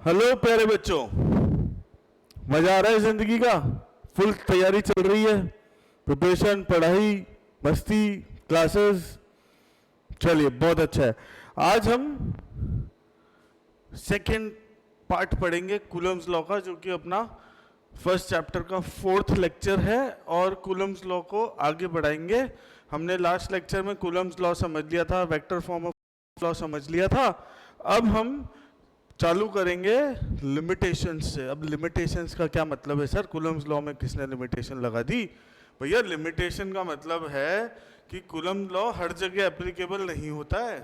Hello प्यारे बच्चों, मजा आ रहा है जिंदगी का? फुल तैयारी चल रही है, प्रिपरेशन, पढ़ाई, मस्ती, क्लासेस। चलिए, बहुत अच्छा है। आज हम सेकंड पार्ट पढ़ेंगे कूलम्स लॉ का, जो कि अपना फर्स्ट चैप्टर का फोर्थ लेक्चर है, और कूलम्स लॉ को आगे बढ़ाएंगे। हमने लास्ट लेक्चर में कूलम्स लॉ समझ लिया था, वेक्टर फॉर्म ऑफ लॉ समझ लिया था। अब हम चालू करेंगे लिमिटेशंस से। अब लिमिटेशंस का क्या मतलब है सर? कूलम्स लॉ में किसने लिमिटेशन लगा दी? भैया, लिमिटेशन का मतलब है कि कूलम लॉ हर जगह एप्लीकेबल नहीं होता है।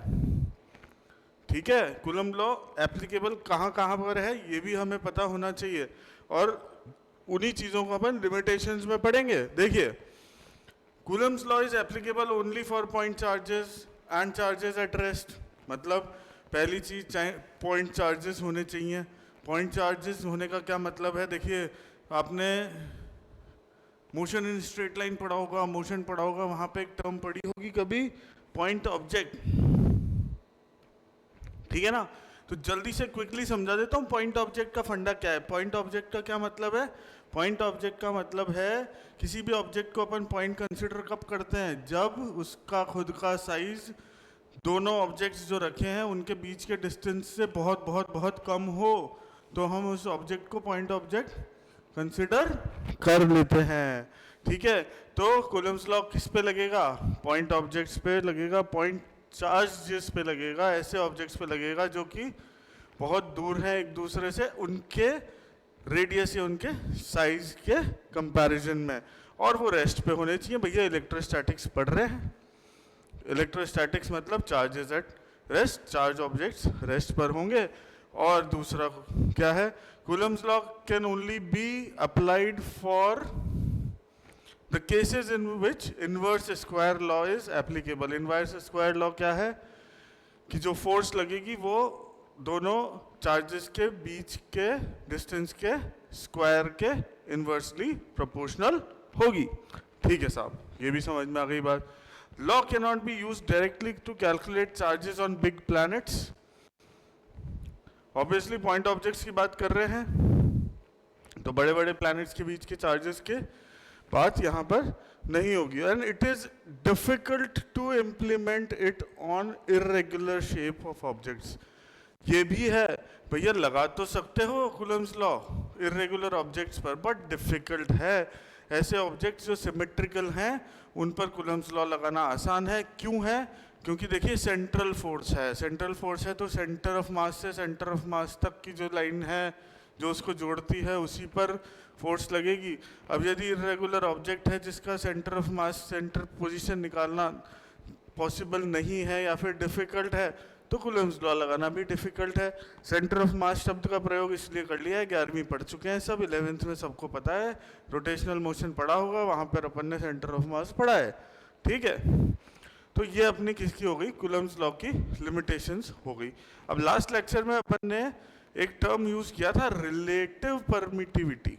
ठीक है, कूलम लॉ एप्लीकेबल कहाँ कहाँ पर है ये भी हमें पता होना चाहिए, और उन्हीं चीज़ों को अपन लिमिटेशंस में पढ़ेंगे। देखिए, Coulomb's law is applicable only for point charges and charges at rest. मतलब पहली चीज, पॉइंट चार्जेस होने चाहिए। पॉइंट चार्जेस होने का क्या मतलब है? देखिए, आपने मोशन इन स्ट्रेट लाइन पढ़ा होगा, मोशन पढ़ा होगा, वहां पे एक टर्म पढ़ी होगी कभी, पॉइंट ऑब्जेक्ट। ठीक है ना? तो जल्दी से क्विकली समझा देता हूँ पॉइंट ऑब्जेक्ट का फंडा क्या है। पॉइंट ऑब्जेक्ट का क्या मतलब है? पॉइंट ऑब्जेक्ट का मतलब है किसी भी ऑब्जेक्ट को अपन पॉइंट कंसिडर कब करते हैं? जब उसका खुद का साइज दोनों ऑब्जेक्ट्स जो रखे हैं उनके बीच के डिस्टेंस से बहुत बहुत बहुत कम हो, तो हम उस ऑब्जेक्ट को पॉइंट ऑब्जेक्ट कंसिडर कर लेते हैं। ठीक है, तो कूलम्स लॉ किस पे लगेगा? पॉइंट ऑब्जेक्ट्स पे लगेगा। पॉइंट चार्ज जिस पे लगेगा, ऐसे ऑब्जेक्ट्स पे लगेगा जो कि बहुत दूर है एक दूसरे से, उनके रेडियस या उनके साइज के कंपैरिजन में, और वो रेस्ट पे होने चाहिए। भैया, इलेक्ट्रोस्टैटिक्स पढ़ रहे हैं। इलेक्ट्रोस्टैटिक्स मतलब charges at rest, charge objects rest पर होंगे। और दूसरा क्या है? Coulomb's law can only be applied for the cases in which inverse square law is applicable. Inverse square law क्या है? कि जो फोर्स लगेगी वो दोनों चार्जेस के बीच के डिस्टेंस के स्क्वायर के इनवर्सली प्रोपोर्शनल होगी। ठीक है साहब, ये भी समझ में आ गई बात। Law cannot be used directly to calculate charges on big planets. Obviously point objects की बात कर रहे हैं, तो बड़े बड़े planets के बीच के charges के बात यहाँ पर नहीं होगी। And it is difficult to implement it on irregular shape of objects. ये भी है भैया, लगा तो सकते हो कूलम्स लॉ इरेगुलर ऑब्जेक्ट्स पर, बट डिफिकल्ट है। ऐसे ऑब्जेक्ट्स जो सिमेट्रिकल हैं उन पर कूलम्स लॉ लगाना आसान है। क्यों है? क्योंकि देखिए, सेंट्रल फोर्स है। सेंट्रल फोर्स है तो सेंटर ऑफ मास से सेंटर ऑफ मास तक की जो लाइन है जो उसको जोड़ती है, उसी पर फोर्स लगेगी। अब यदि इरेगुलर ऑब्जेक्ट है जिसका centre of mass, centre position निकालना पॉसिबल नहीं है या फिर डिफिकल्ट है, तो कूलम्स लॉ लगाना भी डिफिकल्ट है। सेंटर ऑफ मास शब्द का प्रयोग इसलिए कर लिया है, 11वीं पढ़ चुके हैं सब, 11th में सबको पता है, रोटेशनल मोशन पढ़ा होगा, वहाँ पर अपन ने सेंटर ऑफ मास पढ़ा है। ठीक है, तो ये अपनी किसकी हो गई? कूलम्स लॉ की लिमिटेशंस हो गई। अब लास्ट लेक्चर में अपन ने एक टर्म यूज किया था, रिलेटिव परमिटिविटी।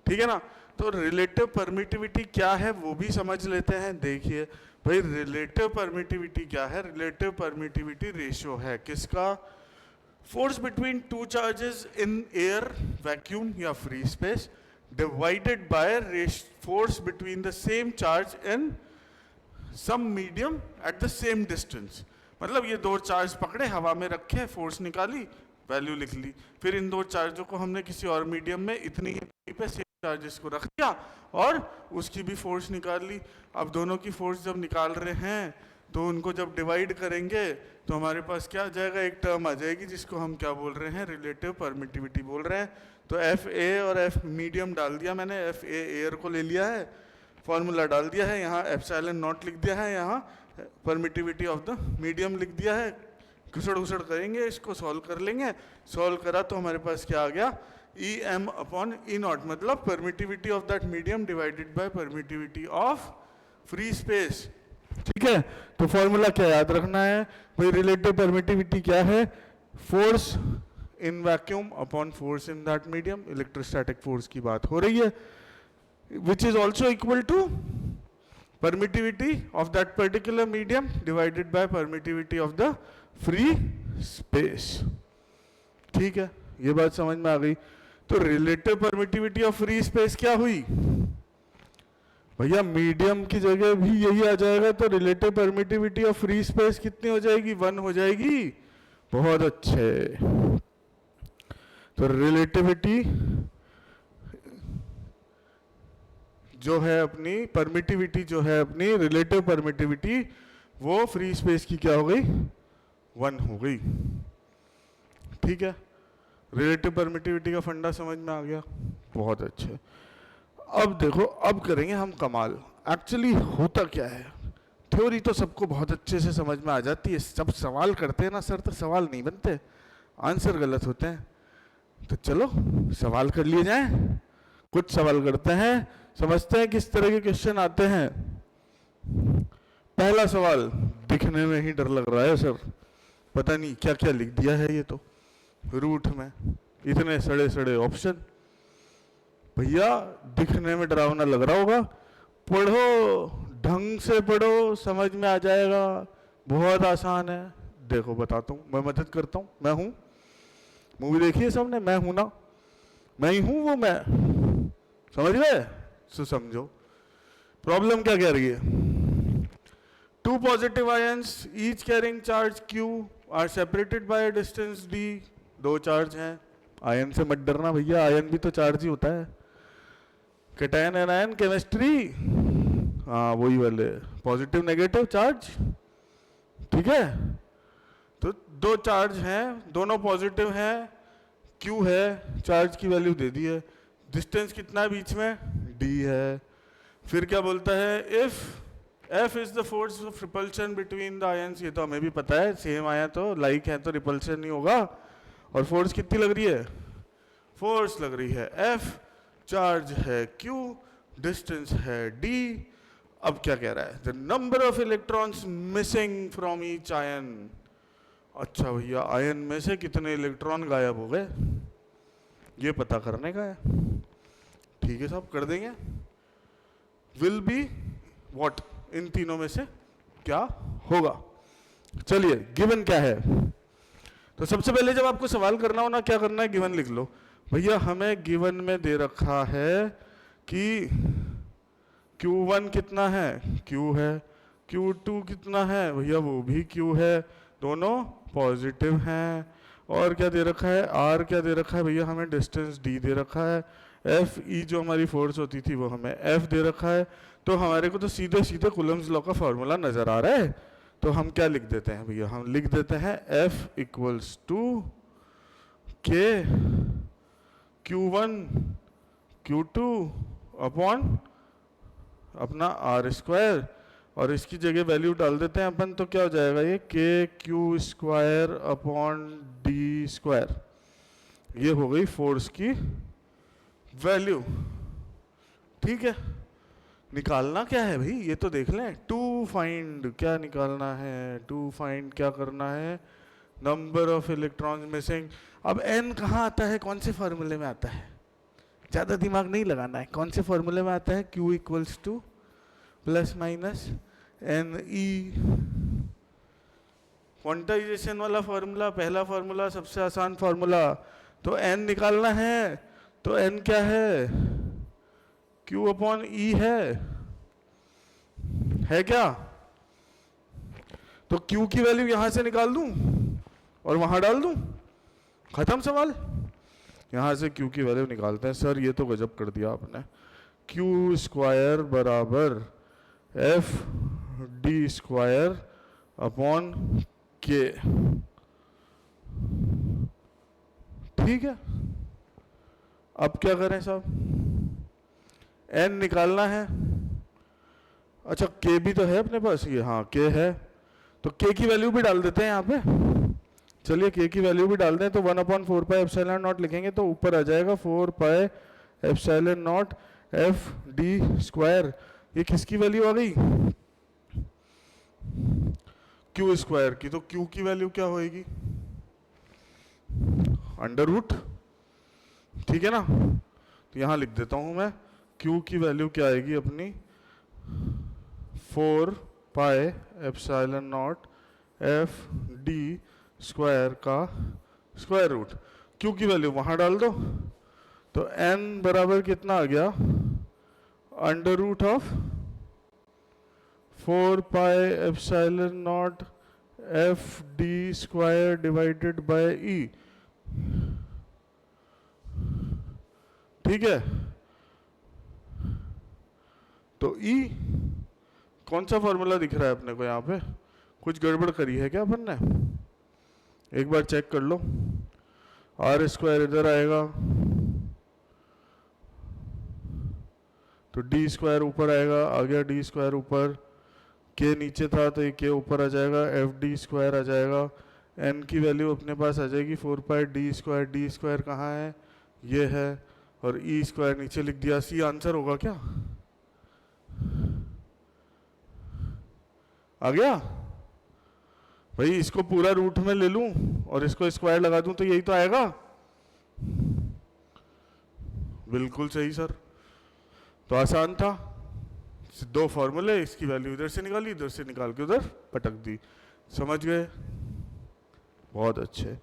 ठीक है ना? तो रिलेटिव परमिटिविटी क्या है वो भी समझ लेते हैं। देखिए भाई, रिलेटिव परमिटिविटी क्या है? रिलेटिव परमिटिविटी रेशियो है किसका? Force between two charges in air, vacuum या free space divided by force between the same charge in some medium at the same distance. मतलब ये दो चार्ज पकड़े, हवा में रखे, फोर्स निकाली, वैल्यू लिख ली, फिर इन दो चार्जों को हमने किसी और मीडियम में इतनी पे सेम चार्जेस को रख दिया और उसकी भी फोर्स निकाल ली। अब दोनों की फोर्स जब निकाल रहे हैं तो उनको जब डिवाइड करेंगे तो हमारे पास क्या आ जाएगा? एक टर्म आ जाएगी जिसको हम क्या बोल रहे हैं? रिलेटिव परमिटिविटी बोल रहे हैं। तो एफ ए और एफ मीडियम डाल दिया मैंने, एफ ए एयर को ले लिया है, फॉर्मूला डाल दिया है, यहाँ एप्सिलॉन नॉट लिख दिया है, यहाँ परमिटिविटी ऑफ द मीडियम लिख दिया है। घुसड़ घुसड़ करेंगे, इसको सॉल्व कर लेंगे। सॉल्व करा तो हमारे पास क्या आ गया? E M upon E naught, मतलब permittivity of that medium divided by permittivity of free space. ठीक है, तो फॉर्मूला क्या याद रखना है भाई? रिलेटिव परमिटिविटी क्या है? Force in vacuum upon force in that medium. Electrostatic force की बात हो रही है, which is also equal to permittivity of that particular medium divided by permittivity of the free space. ठीक है, ये बात समझ में आ गई। तो relative permittivity of free space क्या हुई भैया, मीडियम की जगह भी यही आ जाएगा, तो relative permittivity of free space कितनी हो जाएगी, 1 हो जाएगी। बहुत अच्छे। तो रिलेटिविटी जो है अपनी, परमिटिविटी जो है अपनी, रिलेटिव परमिटिविटी, वो फ्री स्पेस की क्या हो गई, 1 हो गई। ठीक है, रिलेटिव परमिटिविटी का फंडा समझ में आ गया। बहुत अच्छे। अब देखो, अब करेंगे हम कमाल। एक्चुअली होता क्या है, थ्योरी तो सबको बहुत अच्छे से समझ में आ जाती है, सब सवाल करते हैं ना सर, तो सवाल नहीं बनते, आंसर गलत होते हैं। तो चलो सवाल कर लिए जाएं। कुछ सवाल करते हैं, समझते हैं किस तरह के क्वेश्चन आते हैं। पहला सवाल, दिखने में ही डर लग रहा है सर, पता नहीं क्या क्या लिख दिया है ये तो रूट में, इतने सड़े सड़े ऑप्शन। भैया दिखने में डरावना लग रहा होगा, पढ़ो, ढंग से पढ़ो, समझ में आ जाएगा, बहुत आसान है। देखो बताता हूँ, मैं मदद करता हूँ, मैं हूँ। मूवी देखी है सबने, मैं हूं ना, मैं ही हूं वो मैं, समझ गए? सो समझो प्रॉब्लम क्या कह रही है। Two positive ions each carrying charge Q are separated by distance D। दो चार्ज हैं, आयन से मत डरना भैया, आयन भी तो चार्ज ही होता है। कैटायन एंड आयन केमिस्ट्री, हाँ वही वाले, पॉजिटिव नेगेटिव चार्ज। ठीक है, तो दो चार्ज हैं, दोनों पॉजिटिव हैं, Q है, चार्ज की वैल्यू दे दी है, डिस्टेंस कितना है बीच में, D है। फिर क्या बोलता है, if F is the force of repulsion between the ions. ये तो हमें भी पता है, सेम आया तो लाइक है तो रिपल्शन नहीं होगा। और फोर्स कितनी लग रही है, फोर्स लग रही है F, चार्ज है Q, डिस्टेंस है D। अब क्या कह रहा है, the number of electrons missing from each ion. अच्छा भैया, आयन में से कितने इलेक्ट्रॉन गायब हो गए, ये पता करने का है। ठीक है साहब, कर देंगे। विल बी व्हाट, इन तीनों में से क्या होगा। चलिए, गिवन क्या है। तो सबसे पहले जब आपको सवाल करना हो ना, क्या करना है, गिवन लिख लो। भैया हमें गिवन में दे रखा है कि Q1 कितना है, Q है, Q2 कितना है, भैया वो भी Q है, दोनों पॉजिटिव हैं। और क्या दे रखा है, R क्या दे रखा है भैया, हमें डिस्टेंस D दे रखा है, F E जो हमारी फोर्स होती थी वो हमें F दे रखा है। तो हमारे को तो सीधे सीधे कूलम्स लॉ का फॉर्मूला नजर आ रहा है। तो हम क्या लिख देते हैं भैया, हम लिख देते हैं F equals to K Q1 Q2 upon अपना R स्क्वायर, और इसकी जगह वैल्यू डाल देते हैं अपन, तो क्या हो जाएगा ये, के Q square upon D square. ये हो गई फोर्स की वैल्यू। ठीक है, निकालना क्या है भाई, ये तो देख लें। टू फाइंड, क्या निकालना है, टू फाइंड क्या करना है, नंबर ऑफ इलेक्ट्रॉन्स मिसिंग। अब n कहाँ आता है, कौन से फॉर्मूले में आता है, ज़्यादा दिमाग नहीं लगाना है, कौन से फॉर्मूले में आता है, q equals to plus minus n e, quantization वाला फॉर्मूला, पहला फॉर्मूला, सबसे आसान फॉर्मूला। तो n निकालना है, तो n क्या है, q अपॉन ई है क्या। तो q की वैल्यू यहां से निकाल दूं और वहां डाल दूं, खत्म सवाल। यहां से q की वैल्यू निकालते हैं। सर ये तो गजब कर दिया आपने, q स्क्वायर बराबर एफ डी स्क्वायर अपॉन के। ठीक है, अब क्या करें साहब, n निकालना है। अच्छा k भी तो है अपने पास, ये हाँ k है, तो k की वैल्यू भी डाल देते हैं यहाँ पे। चलिए k की वैल्यू भी डाल दें, तो 1/4 पाई एप्सिलॉन नॉट लिखेंगे तो ऊपर आ जाएगा 4 pi epsilon naught F D square. ये किसकी वैल्यू आ गई, क्यू स्क्वायर की। तो क्यू की वैल्यू क्या होएगी, अंडर रूट। ठीक है ना, तो यहां लिख देता हूं मैं, क्यू की वैल्यू क्या आएगी अपनी, 4 pi epsilon naught F D square का स्क्वायर रूट। Q की वैल्यू वहां डाल दो, तो n बराबर कितना आ गया, under root of 4 pi epsilon naught F D square divided by E. ठीक है, तो E कौन सा फॉर्मूला दिख रहा है अपने को यहाँ पे, कुछ गड़बड़ करी है क्या अपन ने, एक बार चेक कर लो। आर स्क्वायर इधर आएगा तो डी स्क्वायर ऊपर आएगा, आ गया डी स्क्वायर ऊपर, के नीचे था तो ये के ऊपर आ जाएगा, एफ डी स्क्वायर आ जाएगा, एन की वैल्यू अपने पास आ जाएगी 4 पाई डी स्क्वायर कहाँ है, ये है, और ई स्क्वायर नीचे लिख दिया। सी आंसर होगा क्या, आ गया भाई, इसको पूरा रूट में ले लूं और इसको स्क्वायर लगा दूं तो यही तो आएगा। बिल्कुल सही सर, तो आसान था, दो फॉर्मूले, इसकी वैल्यू इधर से निकाली, इधर से निकाल के उधर पटक दी, समझ गए, बहुत अच्छे,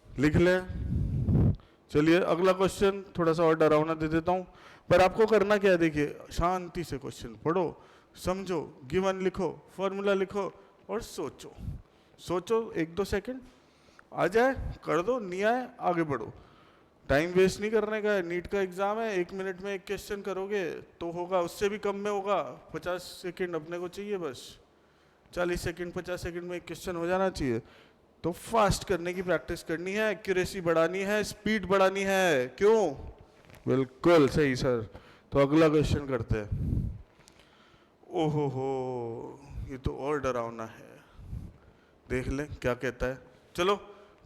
लिख लें। चलिए अगला क्वेश्चन थोड़ा सा और डरावना दे देता हूं, पर आपको करना क्या है, देखिए शांति से क्वेश्चन पढ़ो, समझो, गिवन लिखो, फॉर्मूला लिखो और सोचो, सोचो 1-2 सेकंड, आ जाए कर दो, नहीं आए आगे बढ़ो, टाइम वेस्ट नहीं करने का है। नीट का एग्जाम है, 1 मिनट में एक क्वेश्चन करोगे तो होगा, उससे भी कम में होगा, 50 सेकंड अपने को चाहिए बस, 40 सेकंड 50 सेकंड में एक क्वेश्चन हो जाना चाहिए। तो फास्ट करने की प्रैक्टिस करनी है, एक्यूरेसी बढ़ानी है, स्पीड बढ़ानी है, क्यों, बिल्कुल सही सर। तो अगला क्वेश्चन करते हैं। ओहो हो, ये तो और डरावना है, देख लें क्या कहता है। चलो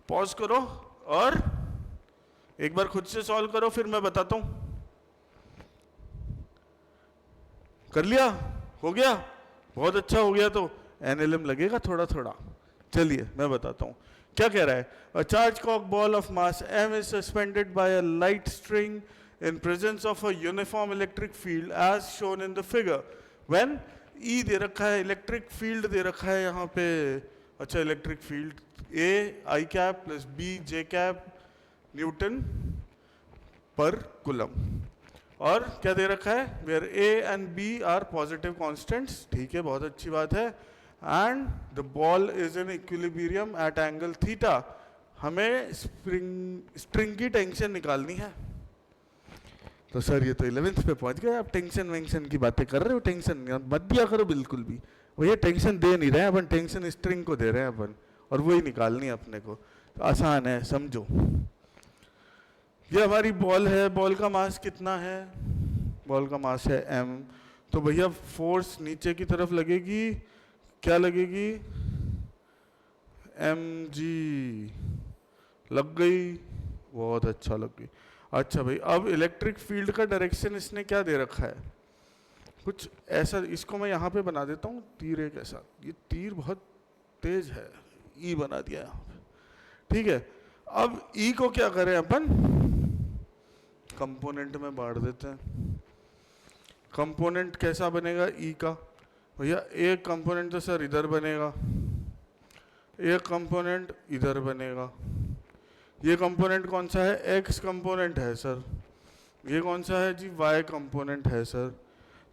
पॉज करो और एक बार खुद से सॉल्व करो, फिर मैं बताता हूं। कर लिया, हो गया, बहुत अच्छा हो गया। तो एनएलएम लगेगा थोड़ा थोड़ा, चलिए मैं बताता हूं क्या कह रहा है। अ चार्ज कॉक ball of mass m is suspended by a light string in presence of a uniform electric field as shown in the figure when E दे रखा है, इलेक्ट्रिक फील्ड दे रखा है यहाँ पे, अच्छा electric field A I cap plus B J cap Newton per coulomb, और क्या दे रखा है, where A and B are positive constants, ठीक है बहुत अच्छी बात है, and the ball is in equilibrium at angle theta। हमें स्ट्रिंग की टेंशन निकालनी है। तो सर ये तो 11th पे पहुंच गए, आप टेंशन वेंशन की बातें कर रहे हो, टेंशन मत दिया करो बिल्कुल भी, भैया टेंशन दे नहीं रहे हैं अपन, टेंशन स्ट्रिंग को दे रहे हैं अपन, और वही निकालनी है अपने को। तो आसान है, समझो, ये हमारी बॉल है, बॉल का मास कितना है, बॉल का मास है m, तो भैया फोर्स नीचे की तरफ लगेगी, क्या लगेगी, mg, लग गई, बहुत अच्छा लग गई। अच्छा भाई, अब इलेक्ट्रिक फील्ड का डायरेक्शन इसने क्या दे रखा है, कुछ ऐसा, इसको मैं यहाँ पे बना देता हूँ तीर एक ऐसा, ये तीर बहुत तेज है, ई बना दिया यहाँ पे, ठीक है। अब ई को क्या करें अपन, कंपोनेंट में बांट देते हैं। कंपोनेंट कैसा बनेगा ई का, भैया एक कंपोनेंट तो सर इधर बनेगा, एक कंपोनेंट इधर बनेगा। ये कंपोनेंट कौन सा है, एक्स कंपोनेंट है सर, ये कौन सा है जी, वाई कंपोनेंट है सर।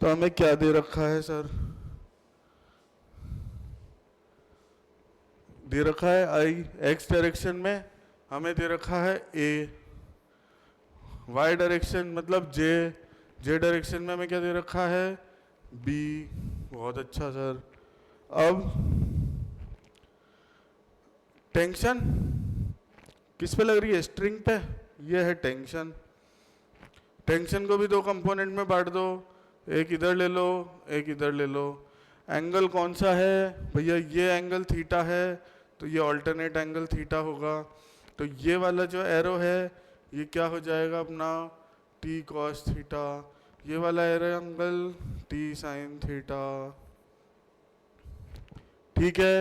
तो हमें क्या दे रखा है सर, दे रखा है आई, एक्स डायरेक्शन में हमें दे रखा है ए, वाई डायरेक्शन मतलब जे, जे डायरेक्शन में हमें क्या दे रखा है, बी, बहुत अच्छा सर। अब टेंशन किस पे लग रही है, स्ट्रिंग पे, ये है टेंशन, टेंशन को भी दो कंपोनेंट में बांट दो, एक इधर ले लो एक इधर ले लो। एंगल कौन सा है भैया, ये एंगल थीटा है, तो ये ऑल्टरनेट एंगल थीटा होगा। तो ये वाला जो एरो है ये क्या हो जाएगा अपना, टी कॉस थीटा, ये वाला arrow angle T sine theta, ठीक है,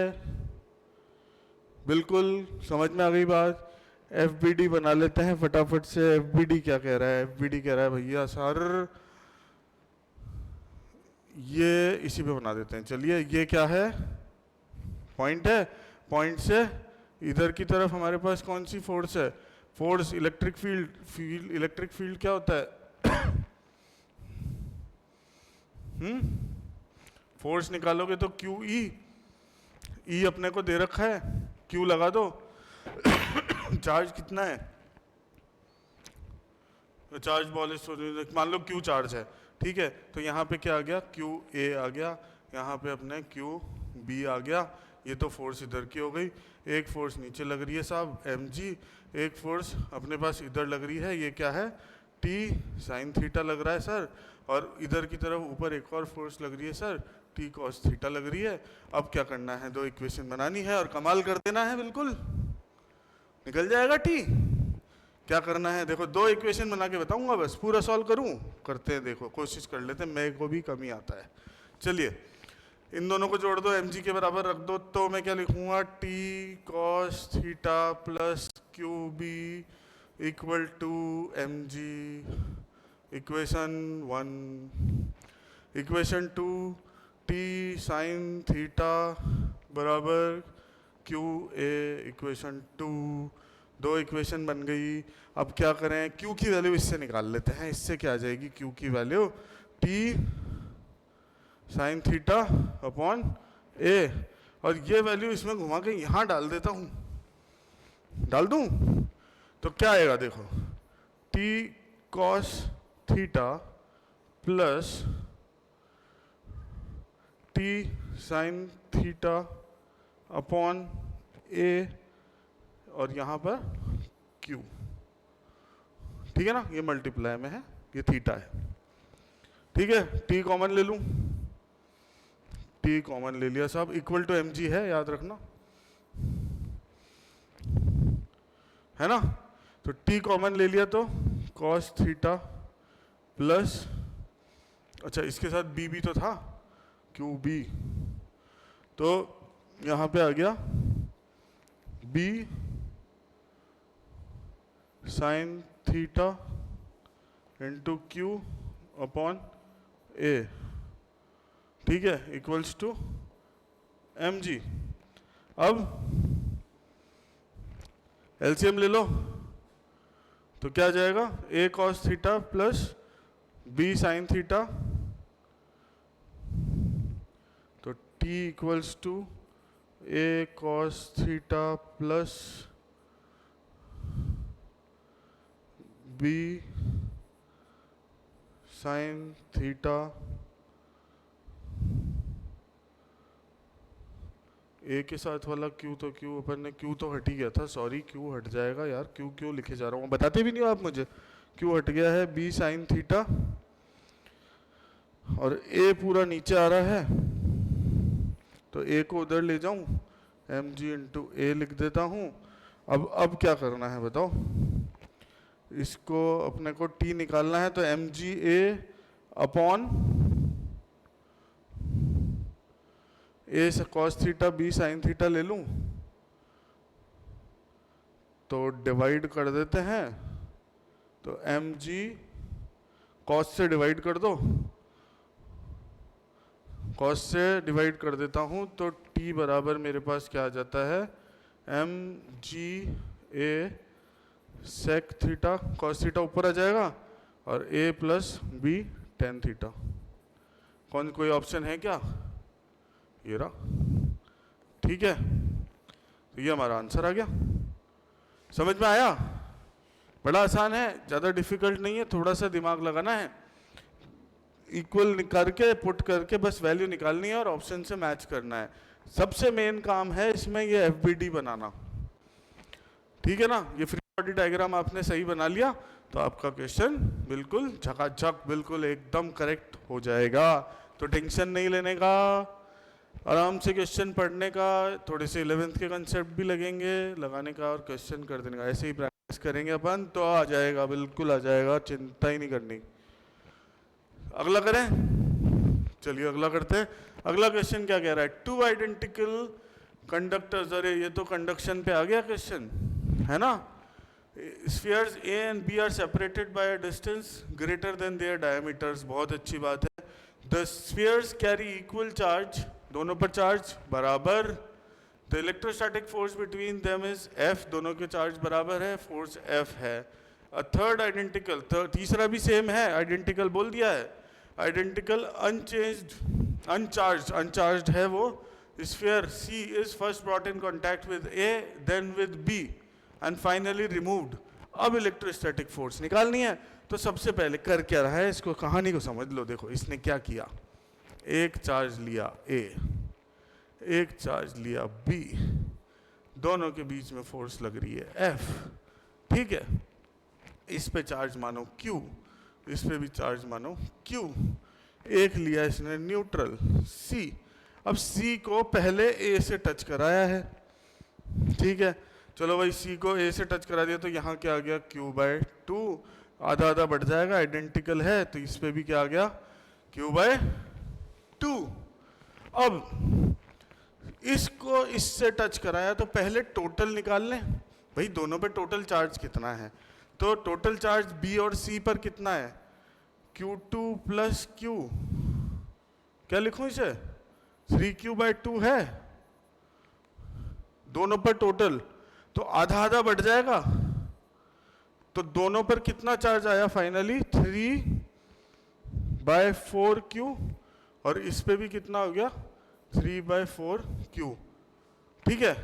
बिल्कुल समझ में आ गई बात। FBD बना लेते हैं फटाफट से। FBD क्या कह रहा है, FBD कह रहा है भैया सर ये इसी पे बना देते हैं, चलिए। ये क्या है, पॉइंट है, पॉइंट से इधर की तरफ हमारे पास कौन सी फोर्स है, force, electric field, electric field क्या होता है? फोर्स निकालोगे तो क्यू ई अपने को दे रखा है, क्यू लगा दो। चार्ज कितना है? चार्ज बॉल मान लो क्यू चार्ज है, ठीक है, तो यहाँ पे क्या आ गया? क्यू ए आ गया, यहाँ पे अपने क्यू बी आ गया। ये तो फोर्स इधर की हो गई। एक फोर्स नीचे लग रही है साहब एम जी, एक फोर्स अपने पास इधर लग रही है, ये क्या है? टी साइन थीटा लग रहा है सर। और इधर की तरफ ऊपर एक और फोर्स लग रही है सर, टी कॉस थीटा लग रही है। अब क्या करना है? दो इक्वेशन बनानी है और कमाल कर देना है, बिल्कुल निकल जाएगा टी। क्या करना है? देखो दो इक्वेशन बना के बताऊंगा, बस पूरा सॉल्व करूं? करते हैं, देखो कोशिश कर लेते हैं, मेरे को भी कम ही आता है। चलिए इन दोनों को जोड़ दो, mg के बराबर रख दो, तो मैं क्या लिखूंगा? T cos theta plus Q B equal to mg। Equation 1। Equation 2, T sine theta बराबर क्यू ए। इक्वेशन 2, दो इक्वेशन बन गई। अब क्या करें? Q की वैल्यू इससे निकाल लेते हैं। इससे क्या आ जाएगी? Q की value T sine theta upon A, और ये वैल्यू इसमें घुमा के यहाँ डाल देता हूँ। डाल दूँ तो क्या आएगा? देखो T cos theta plus T sine theta upon A, और यहाँ पर Q, ठीक है ना? ये मल्टीप्लाई में है, ये थीटा है, ठीक है। T कॉमन ले लूं, T कॉमन ले लिया साहब, इक्वल टू mg है, याद रखना, है ना? तो T कॉमन ले लिया तो cos थीटा प्लस, अच्छा इसके साथ b भी तो था, QB, तो यहाँ पे आ गया b sine theta into Q upon A, ठीक है, इक्वल्स टू mg। अब एलसीएम ले लो तो क्या आ जाएगा? a cos theta plus b sine theta, तो t equals to a cos theta plus b sine theta, A के साथ वाला क्यू, तो क्यू अपन ने क्यू तो हट ही गया था, सॉरी क्यू हट जाएगा यार, क्यू क्यों लिखे जा रहा हूँ, बताते भी नहीं हो आप मुझे। क्यू हट गया है, बी साइन थीटा, और ए पूरा नीचे आ रहा है, तो ए को उधर ले जाऊं, एम जी इंटू ए लिख देता हूँ। अब क्या करना है बताओ? इसको अपने को टी निकालना है, तो M G A upon A cos theta B sine theta ले लूं, तो डिवाइड कर देते हैं, तो एम जी कॉस से डिवाइड कर दो, कॉस से डिवाइड कर देता हूं, तो टी बराबर मेरे पास क्या आ जाता है? एम जी ए सेक थीटा, कॉस थीटा ऊपर आ जाएगा, और ए प्लस बी टेन थीटा। कोई ऑप्शन है क्या? ये रहा, ठीक है, तो ये हमारा आंसर आ गया। समझ में आया? बड़ा आसान है, ज़्यादा डिफिकल्ट नहीं है, थोड़ा सा दिमाग लगाना है, इक्वल करके पुट करके बस वैल्यू निकालनी है और ऑप्शन से मैच करना है। सबसे मेन काम है इसमें ये एफबीडी बनाना, ठीक है ना? ये फ्री बॉडी डायग्राम आपने सही बना लिया तो आपका क्वेश्चन बिल्कुल झकाझक, बिल्कुल एकदम करेक्ट हो जाएगा। तो टेंशन नहीं लेने का, आराम से क्वेश्चन पढ़ने का, थोड़े से 11th के कंसेप्ट भी लगेंगे, लगाने का और क्वेश्चन कर देने का। ऐसे ही प्रैक्टिस करेंगे अपन तो आ जाएगा, बिल्कुल आ जाएगा, चिंता ही नहीं करनी। अगला करें, चलिए अगला करते हैं। अगला क्वेश्चन क्या कह रहा है? टू आइडेंटिकल कंडक्टर्स, अरे ये तो कंडक्शन पे आ गया क्वेश्चन, है ना? Spheres A and B are separated by a distance greater than their diameters, बहुत अच्छी बात है। The spheres carry equal charge, दोनों पर चार्ज बराबर, तो electrostatic force between them is F, दोनों के चार्ज बराबर है, फोर्स F है। अ थर्ड आइडेंटिकल, तीसरा भी सेम है, आइडेंटिकल बोल दिया है, आइडेंटिकल अनचार्ज्ड है वो sphere C is first brought in contact with A, then with B and finally removed। अब इलेक्ट्रोस्टैटिक फोर्स निकालनी है, तो सबसे पहले कर क्या रहा है, इसको कहानी को समझ लो। देखो इसने क्या किया, एक चार्ज लिया A, एक चार्ज लिया B, दोनों के बीच में फोर्स लग रही है F, ठीक है। इस पे चार्ज मानो Q, इस पे भी चार्ज मानो Q। एक लिया इसने न्यूट्रल C, अब C को पहले A से टच कराया है, ठीक है। चलो भाई C को A से टच करा दिया, तो यहाँ क्या आ गया Q/2, आधा आधा बढ़ जाएगा, आइडेंटिकल है, तो इस पे भी क्या आ गया Q/2। अब इसको इससे टच कराया, तो पहले टोटल निकाल लें भाई, दोनों पे टोटल चार्ज कितना है। तो टोटल चार्ज B और C पर कितना है, Q2 + Q, क्या लिखूं इसे, 3Q/2 है, दोनों पर टोटल, तो आधा आधा बढ़ जाएगा, तो दोनों पर कितना चार्ज आया फाइनली 3/4Q, और इस पे भी कितना हो गया 3/4Q, ठीक है।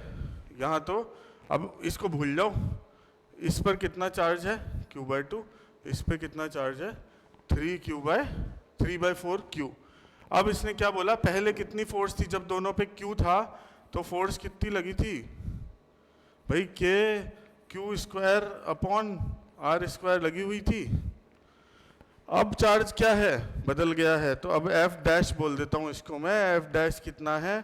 यहाँ तो अब इसको भूल जाओ, इस पर कितना चार्ज है Q/2, इस पे कितना चार्ज है 3/4Q। अब इसने क्या बोला, पहले कितनी फोर्स थी जब दोनों पे Q था, तो फोर्स कितनी लगी थी भाई, KQ²/R² लगी हुई थी। अब चार्ज क्या है, बदल गया है, तो अब F' बोल देता हूँ इसको मैं, F' कितना है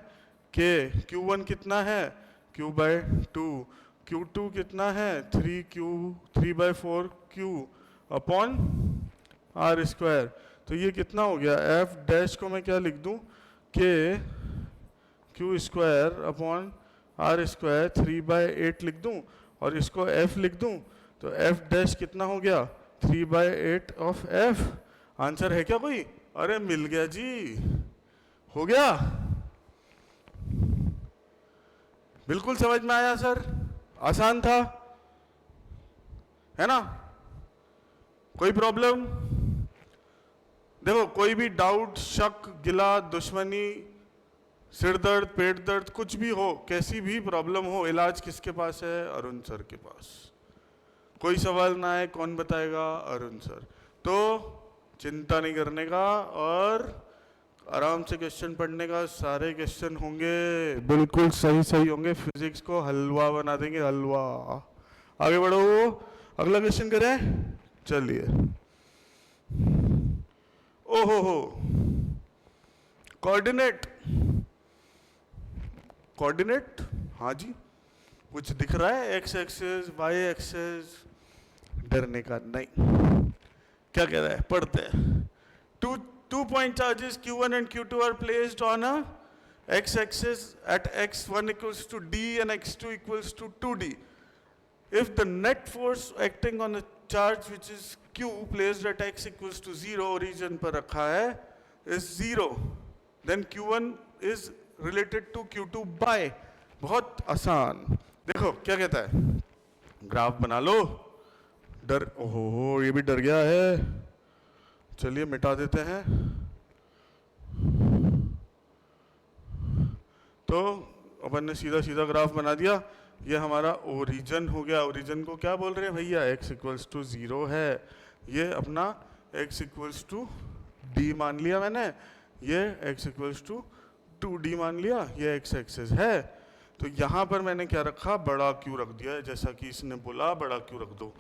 Q1 कितना है Q/2, Q2 कितना है 3/4Q/R²। तो ये कितना हो गया, F' को मैं क्या लिख दूं, KQ²/R² 3/8 लिख दूं, और इसको F लिख दूं, तो F' कितना हो गया 3/8 ऑफ F। आंसर है क्या कोई, अरे मिल गया जी, हो गया, बिल्कुल समझ में आया सर, आसान था, है ना, कोई प्रॉब्लम। देखो कोई भी डाउट, शक, गिला, दुश्मनी, सिर दर्द, पेट दर्द, कुछ भी हो, कैसी भी प्रॉब्लम हो, इलाज किसके पास है, अरुण सर के पास। कोई सवाल ना है, कौन बताएगा, अरुण सर। तो चिंता नहीं करने का, और आराम से क्वेश्चन पढ़ने का, सारे क्वेश्चन होंगे बिल्कुल सही सही होंगे, फिजिक्स को हलवा बना देंगे, हलवा। आगे बढ़ो, अगला क्वेश्चन करें, चलिए। ओहो हो, कोऑर्डिनेट, कोऑर्डिनेट, हाँ जी, कुछ दिख रहा है, एक्स एक्सेस, वाई एक्सेस, डरने का नहीं। क्या कह रहा है, पढ़ते हैं। Two point charges Q1 and Q2 are placed on a x-axis at x1 = d and x2 = 2d. If the net force acting on a charge which is Q placed at x = 0 origin पर रखा है is 0, then Q1 is related to Q2 by। बहुत आसान, देखो क्या कहता है, graph बना लो, डर, ओहो ये भी डर गया है, चलिए मिटा देते हैं। तो अपन ने सीधा सीधा ग्राफ बना दिया, ये हमारा ओरिजिन हो गया। ओरिजिन को क्या बोल रहे हैं भैया, x = 0 है, ये अपना x = d मान लिया मैंने, ये x = 2d मान लिया, ये x एक्सिस है। तो यहाँ पर मैंने क्या रखा, बड़ा Q रख दिया, जैसा कि इसने बोला बड़ा Q रख दो।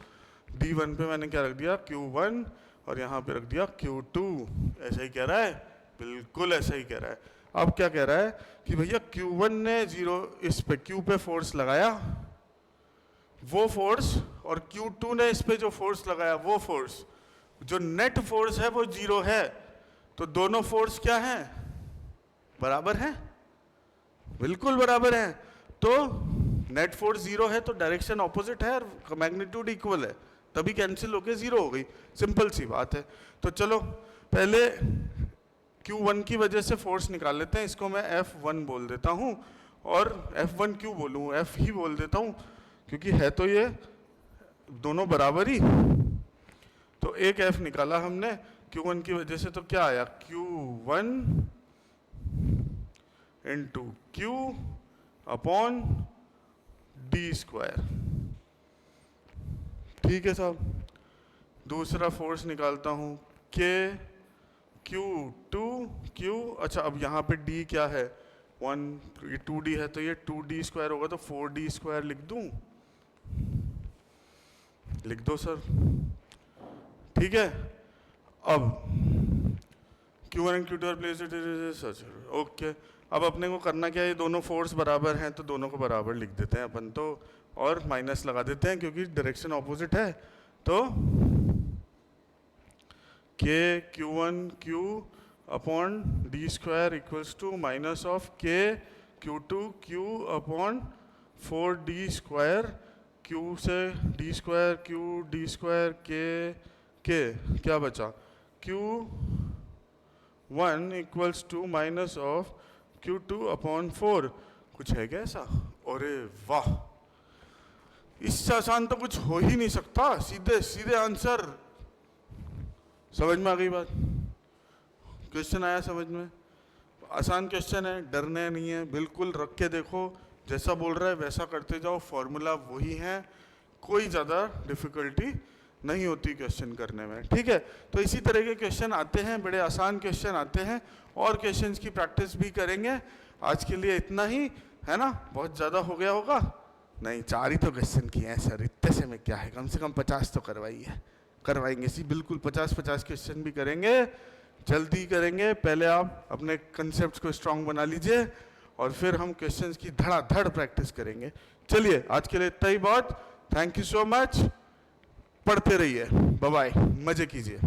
D1 पे मैंने क्या रख दिया Q1, और यहाँ पे रख दिया Q2। ऐसा ही कह रहा है, बिल्कुल ऐसा ही कह रहा है। अब क्या कह रहा है कि भैया Q1 ने 0 इस पे Q पे फोर्स लगाया, वो फोर्स, और Q2 ने इस पे जो फोर्स लगाया वो फोर्स, जो नेट फोर्स है वो 0 है। तो दोनों फोर्स क्या हैं, बराबर हैं, बिल्कुल बराबर हैं। तो नेट फोर्स 0 है, तो डायरेक्शन ऑपोजिट है, और मैग्नीट्यूड इक्वल है, तभी कैंसिल होके 0 हो गई, सिंपल सी बात है। तो चलो पहले Q1 की वजह से फोर्स निकाल लेते हैं, इसको मैं F1 बोल देता हूँ, और F1 क्यों बोलूँ, F ही बोल देता हूँ, क्योंकि है तो ये दोनों बराबर ही। तो एक F निकाला हमने Q1 की वजह से, तो क्या आया, Q1 into Q upon D square. ठीक है साहब। दूसरा फोर्स निकालता हूँ K Q2 Q, अच्छा अब यहाँ पे D क्या है, 1, ये 2D है तो ये 2D स्क्वायर होगा, तो 4D स्क्वायर लिख दूँ, लिख दो सर। ठीक है। अब Q1 and Q2 are placed such, okay. अब अपने को करना क्या है, ये दोनों फोर्स बराबर हैं तो दोनों को बराबर लिख देते हैं अपन तो, और माइनस लगा देते हैं क्योंकि डायरेक्शन ऑपोजिट है। तो K Q1 Q upon D square equals to minus of K Q2 Q upon 4D square, Q से D square Q D square K क्या बचा, Q1 equals to minus of Q2 upon 4। कुछ है क्या ऐसा? अरे वाह, इससे आसान तो कुछ हो ही नहीं सकता, सीधे सीधे आंसर। समझ में आ गई बात? क्वेश्चन आया समझ में? आसान क्वेश्चन है, डरने नहीं है, बिल्कुल रख के देखो, जैसा बोल रहा है वैसा करते जाओ, फॉर्मूला वही है, कोई ज़्यादा डिफिकल्टी नहीं होती क्वेश्चन करने में। ठीक है, तो इसी तरह के क्वेश्चन आते हैं, बड़े आसान क्वेश्चन आते हैं, और क्वेश्चंस की प्रैक्टिस भी करेंगे। आज के लिए इतना ही है ना, बहुत ज़्यादा हो गया होगा? नहीं, 4 ही तो क्वेश्चन किए हैं सर, इतने से में क्या है, कम से कम 50 तो करवाएंगे सी, बिल्कुल 50 क्वेश्चन भी करेंगे, जल्दी करेंगे। पहले आप अपने कंसेप्ट को स्ट्रांग बना लीजिए और फिर हम क्वेश्चंस की धड़ाधड़ प्रैक्टिस करेंगे। चलिए आज के लिए इतना ही बहुत, थैंक यू सो मच, पढ़ते रहिए, बाय बाय, मजे कीजिए।